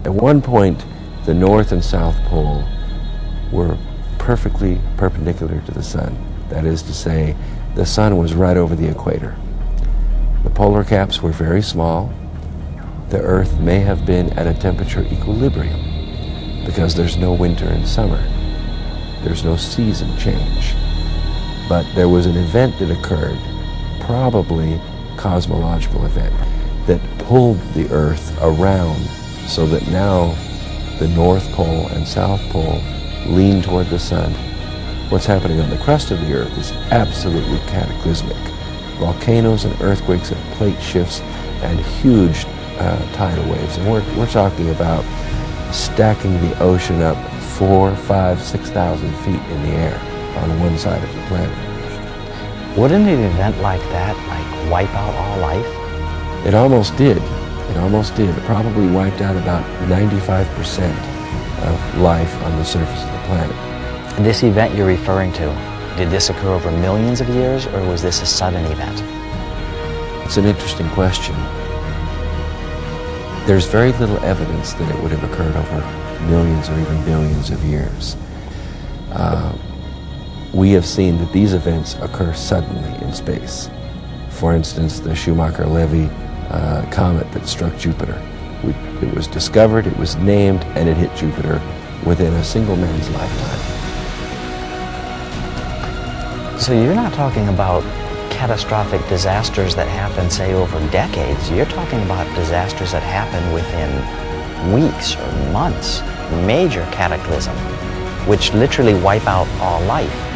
At one point, the North and South Pole were perfectly perpendicular to the sun. That is to say, the sun was right over the equator. The polar caps were very small. The Earth may have been at a temperature equilibrium because there's no winter and summer. There's no season change. But there was an event that occurred, probably a cosmological event, that pulled the Earth around so that now the North Pole and South Pole lean toward the sun. What's happening on the crust of the Earth is absolutely cataclysmic. Volcanoes and earthquakes and plate shifts and huge tidal waves. And we're talking about stacking the ocean up 4,000, 5,000, 6,000 feet in the air on one side of the planet. Wouldn't an event like that wipe out all life? It almost did. It almost did. It probably wiped out about 95% of life on the surface of the planet. And this event you're referring to, did this occur over millions of years, or was this a sudden event? It's an interesting question. There's very little evidence that it would have occurred over millions or even billions of years. We have seen that these events occur suddenly in space. For instance, the Schumacher-Levy comet that struck Jupiter. It was discovered, it was named, and it hit Jupiter within a single man's lifetime. So you're not talking about catastrophic disasters that happen, say, over decades. You're talking about disasters that happen within weeks or months. Major cataclysm, which literally wipe out all life.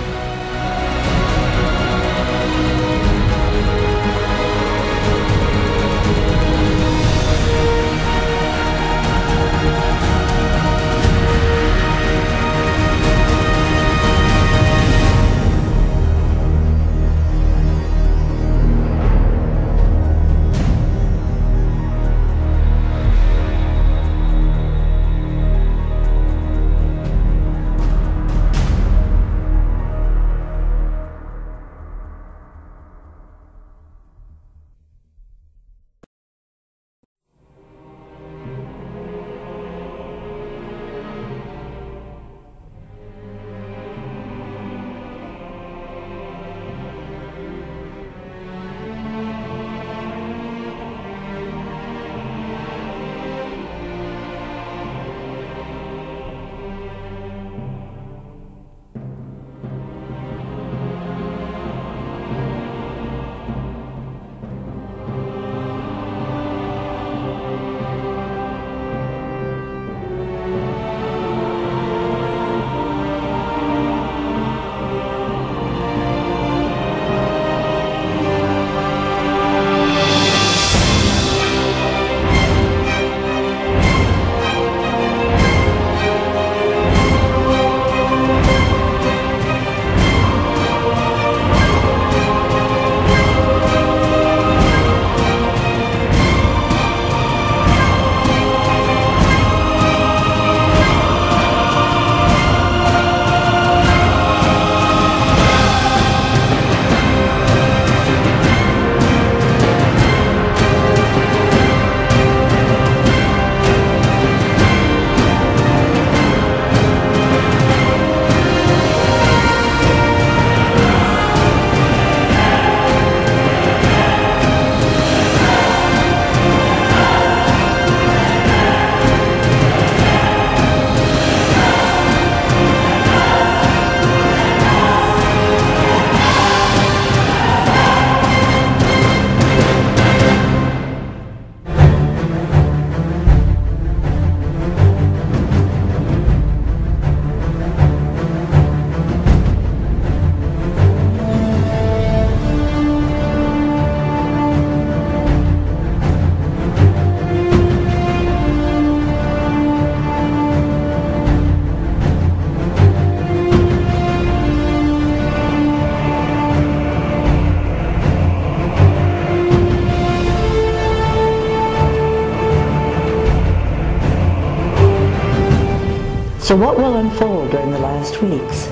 So what will unfold during the last weeks?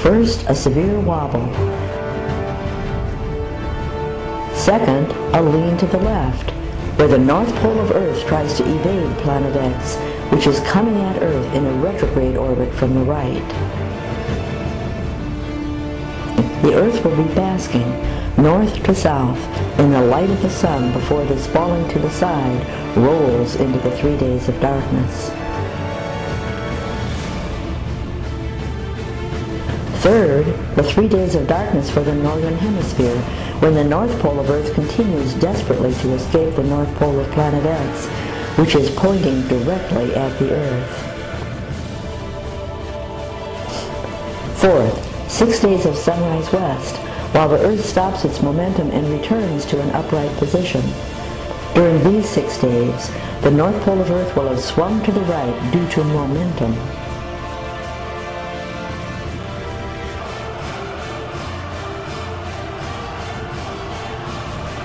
First, a severe wobble. Second, a lean to the left, where the North Pole of Earth tries to evade Planet X, which is coming at Earth in a retrograde orbit from the right. The Earth will be basking north to south in the light of the sun before this falling to the side rolls into the 3 days of darkness. Third, the 3 days of darkness for the northern hemisphere, when the north pole of Earth continues desperately to escape the north pole of planet X, which is pointing directly at the Earth. Fourth, 6 days of sunrise west, while the Earth stops its momentum and returns to an upright position. During these 6 days, the north pole of Earth will have swung to the right due to momentum.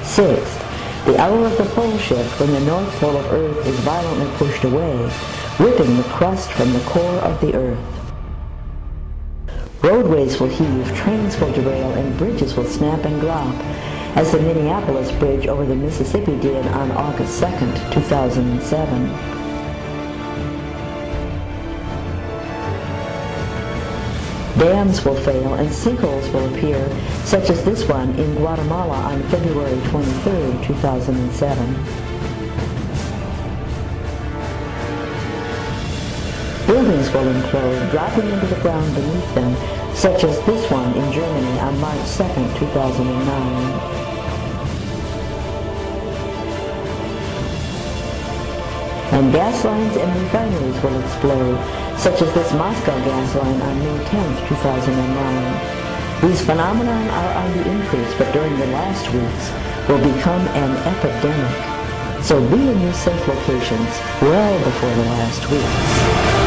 Sixth, the hour of the pole shift when the north pole of Earth is violently pushed away, ripping the crust from the core of the Earth. Roadways will heave, trains will derail, and bridges will snap and drop, as the Minneapolis Bridge over the Mississippi did on August 2nd, 2007. Dams will fail and sinkholes will appear, such as this one in Guatemala on February 23, 2007. Buildings will implode, dropping into the ground beneath them, such as this one in Germany on March 2, 2009. And gas lines and refineries will explode, such as this Moscow gas line on May 10, 2009. These phenomena are on the increase, but during the last weeks will become an epidemic. So be in your safe locations well before the last weeks.